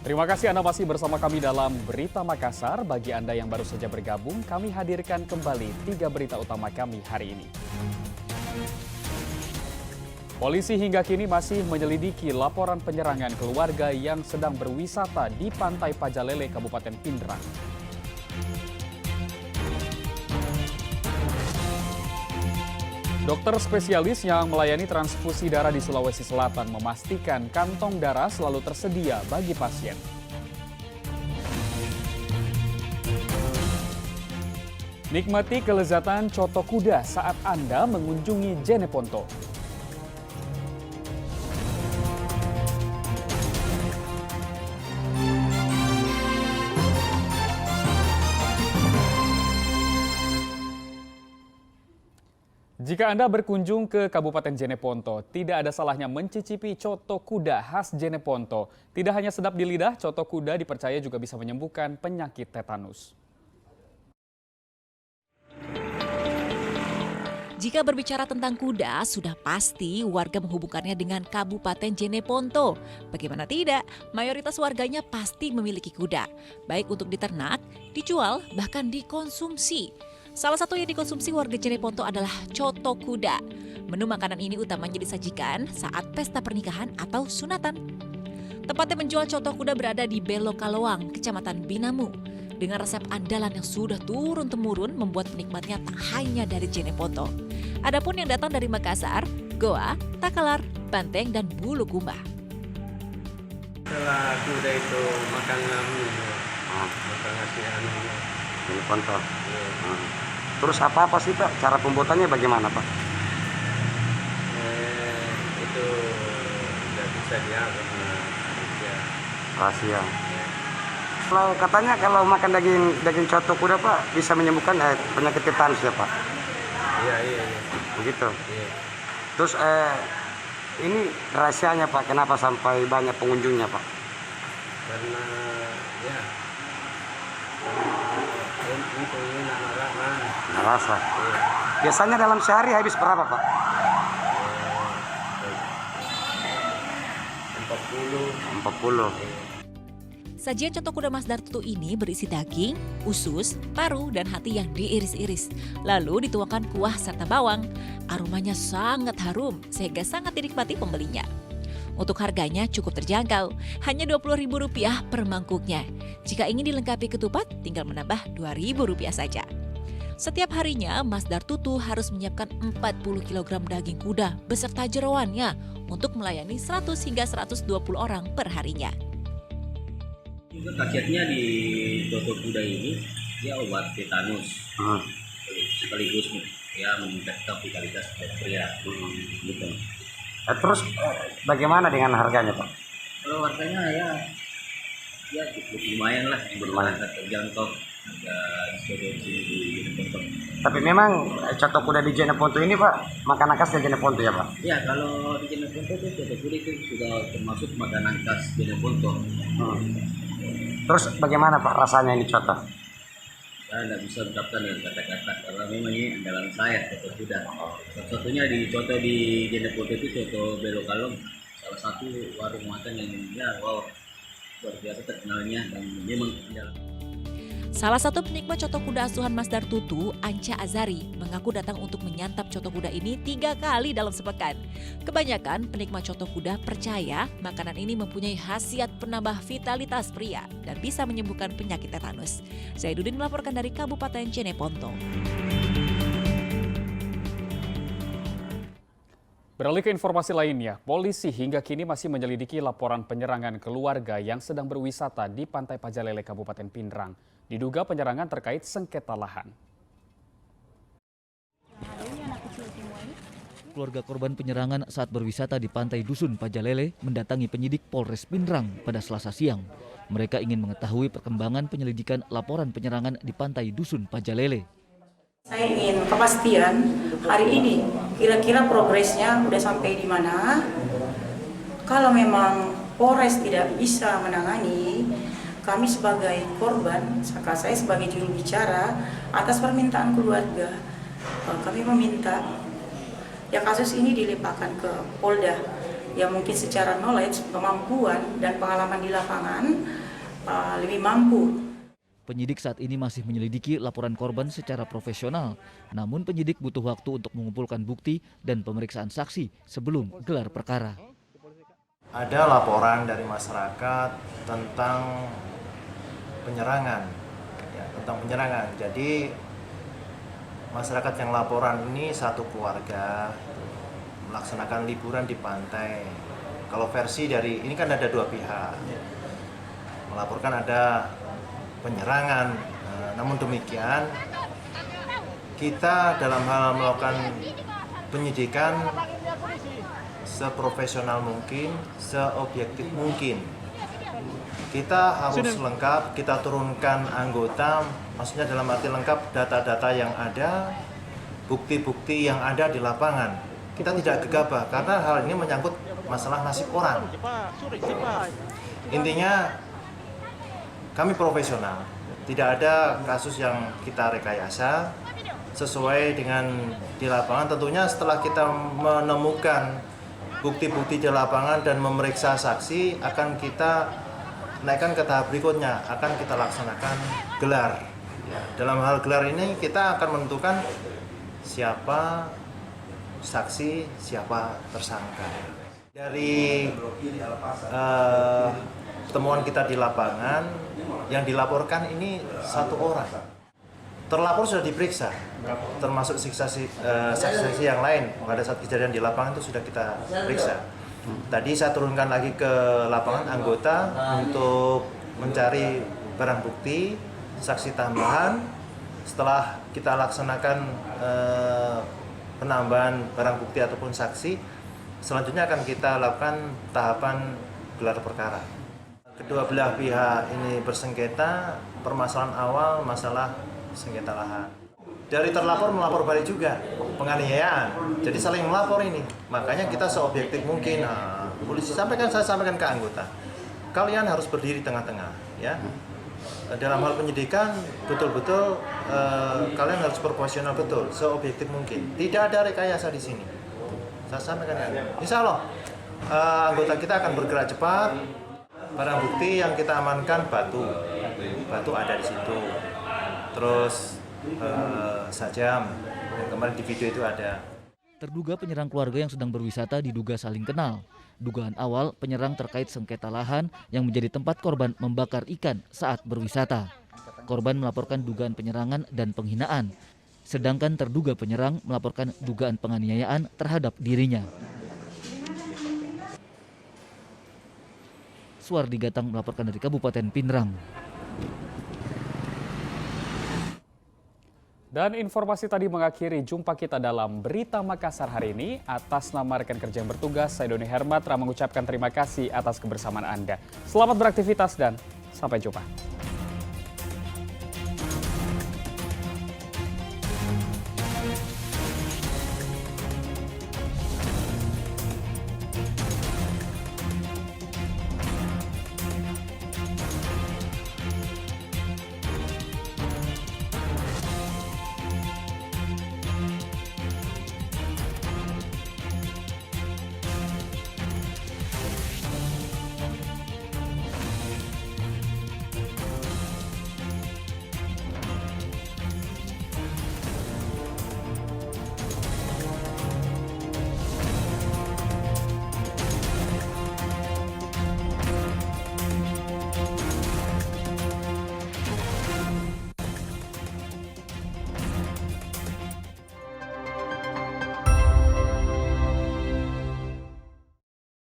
Terima kasih Anda masih bersama kami dalam Berita Makassar. Bagi Anda yang baru saja bergabung, kami hadirkan kembali 3 berita utama kami hari ini. Polisi hingga kini masih menyelidiki laporan penyerangan keluarga yang sedang berwisata di Pantai Pajalele, Kabupaten Pindrang. Dokter spesialis yang melayani transfusi darah di Sulawesi Selatan memastikan kantong darah selalu tersedia bagi pasien. Nikmati kelezatan coto kuda saat Anda mengunjungi Jeneponto. Jika Anda berkunjung ke Kabupaten Jeneponto, tidak ada salahnya mencicipi coto kuda khas Jeneponto. Tidak hanya sedap di lidah, coto kuda dipercaya juga bisa menyembuhkan penyakit tetanus. Jika berbicara tentang kuda, sudah pasti warga menghubungkannya dengan Kabupaten Jeneponto. Bagaimana tidak, mayoritas warganya pasti memiliki kuda, baik untuk diternak, dijual, bahkan dikonsumsi. Salah satu yang dikonsumsi warga Jeneponto adalah coto kuda. Menu makanan ini utamanya disajikan saat pesta pernikahan atau sunatan. Tempatnya menjual coto kuda berada di Belokaloang, Kecamatan Binamu. Dengan resep andalan yang sudah turun-temurun membuat penikmatnya tak hanya dari Jeneponto. Adapun yang datang dari Makassar, Goa, Takalar, Banteng, dan Bulukumba. Setelah kuda itu makan makan nasi Jeneponto. Terus apa sih Pak? Cara pembuatannya bagaimana Pak? Itu tidak bisa dianggap Rahasia. Kalau katanya kalau makan daging coto kuda Pak bisa menyembuhkan penyakit tetanus ya Pak? Iya. Begitu. Iya. Terus ini rahasianya Pak, kenapa sampai banyak pengunjungnya Pak? Karena ya ini Rasa. Biasanya dalam sehari habis berapa Pak? 40. Sajian coto kuda Mas Dartutu ini berisi daging, usus, paru, dan hati yang diiris-iris. Lalu dituangkan kuah serta bawang. Aromanya sangat harum sehingga sangat dinikmati pembelinya. Untuk harganya cukup terjangkau, hanya Rp20.000 per mangkuknya. Jika ingin dilengkapi ketupat, tinggal menambah Rp2.000 saja. Setiap harinya, Mas Dartutu harus menyiapkan 40 kg daging kuda beserta jeroannya untuk melayani 100 hingga 120 orang per harinya. Khasiatnya di coto kuda ini, dia obat tetanus, sekaligus ya meningkatkan vitalitas bakteri. Gitu. Terus bagaimana dengan harganya Pak? Kalau harganya ya cukup lumayan lah, lumayan terjangkau harga di Jeneponto. Tapi memang coto kuda di Jeneponto ini Pak, makanan khasnya Jeneponto ya Pak? Ya, kalau di Jeneponto itu coto kuda itu sudah termasuk makanan khas Jeneponto. Terus bagaimana Pak rasanya ini coto? Saya tidak bisa ucapkan dengan kata-kata karena memang ini andalan saya coto kuda. Satu-satunya di coto di Jeneponto itu coto Belokaloang, salah satu warung makan yang luar biasa terkenalnya dan memang andalan. Salah satu penikmat coto kuda asuhan Mas Dartutu, Anca Azari, mengaku datang untuk menyantap coto kuda ini 3 kali dalam sepekan. Kebanyakan penikmat coto kuda percaya makanan ini mempunyai khasiat penambah vitalitas pria dan bisa menyembuhkan penyakit tetanus. Zaiduddin melaporkan dari Kabupaten Jeneponto. Beralih ke informasi lainnya, polisi hingga kini masih menyelidiki laporan penyerangan keluarga yang sedang berwisata di Pantai Pajalele, Kabupaten Pindrang. Diduga penyerangan terkait sengketa lahan. Keluarga korban penyerangan saat berwisata di Pantai Dusun Pajalele mendatangi penyidik Polres Pindrang pada Selasa siang. Mereka ingin mengetahui perkembangan penyelidikan laporan penyerangan di Pantai Dusun Pajalele. Saya ingin kepastian hari ini kira-kira progresnya udah sampai di mana. Kalau memang Polres tidak bisa menangani, kami sebagai korban, saya sebagai juru bicara atas permintaan keluarga, kami meminta ya kasus ini dilimpahkan ke Polda yang mungkin secara knowledge, kemampuan dan pengalaman di lapangan lebih mampu. Penyidik saat ini masih menyelidiki laporan korban secara profesional. Namun penyidik butuh waktu untuk mengumpulkan bukti dan pemeriksaan saksi sebelum gelar perkara. Ada laporan dari masyarakat tentang penyerangan, Jadi masyarakat yang laporan ini satu keluarga melaksanakan liburan di pantai. Kalau versi dari ini kan ada dua pihak, melaporkan ada penyerangan. Namun demikian, kita dalam hal melakukan penyidikan seprofesional mungkin, seobjektif mungkin. Kita harus lengkap, kita turunkan anggota, maksudnya dalam arti lengkap data-data yang ada, bukti-bukti yang ada di lapangan. Kita tidak gegabah karena hal ini menyangkut masalah nasib orang. Intinya kami profesional, tidak ada kasus yang kita rekayasa, sesuai dengan di lapangan. Tentunya setelah kita menemukan bukti-bukti di lapangan dan memeriksa saksi, akan kita naikkan ke tahap berikutnya, akan kita laksanakan gelar. Dalam hal gelar ini kita akan menentukan siapa saksi, siapa tersangka. Dari temuan kita di lapangan, yang dilaporkan ini satu orang. Terlapor sudah diperiksa, termasuk saksi-saksi yang lain. Pada saat kejadian di lapangan itu sudah kita periksa. Tadi saya turunkan lagi ke lapangan anggota untuk mencari barang bukti, saksi tambahan. Setelah kita laksanakan penambahan barang bukti ataupun saksi, selanjutnya akan kita lakukan tahapan gelar perkara. Kedua belah pihak ini bersengketa, permasalahan awal masalah sengketa lahan. Dari terlapor melapor balik juga, penganiayaan. Jadi saling melapor ini. Makanya kita seobjektif mungkin. Polisi saya sampaikan ke anggota. Kalian harus berdiri tengah-tengah, ya. Dalam hal penyidikan betul-betul kalian harus proporsional betul, seobjektif mungkin. Tidak ada rekayasa di sini. Saya sampaikan ke anggota. Insya Allah anggota kita akan bergerak cepat. Barang bukti yang kita amankan batu ada di situ. Terus sajam yang kemarin di video itu ada. Terduga penyerang keluarga yang sedang berwisata diduga saling kenal. Dugaan awal penyerang terkait sengketa lahan yang menjadi tempat korban membakar ikan saat berwisata. Korban melaporkan dugaan penyerangan dan penghinaan, sedangkan terduga penyerang melaporkan dugaan penganiayaan terhadap dirinya. Suwardi Gatang melaporkan dari Kabupaten Pinrang. Dan informasi tadi mengakhiri jumpa kita dalam Berita Makassar hari ini. Atas nama rekan kerja yang bertugas, saya Doni Hermatra mengucapkan terima kasih atas kebersamaan Anda. Selamat beraktivitas dan sampai jumpa.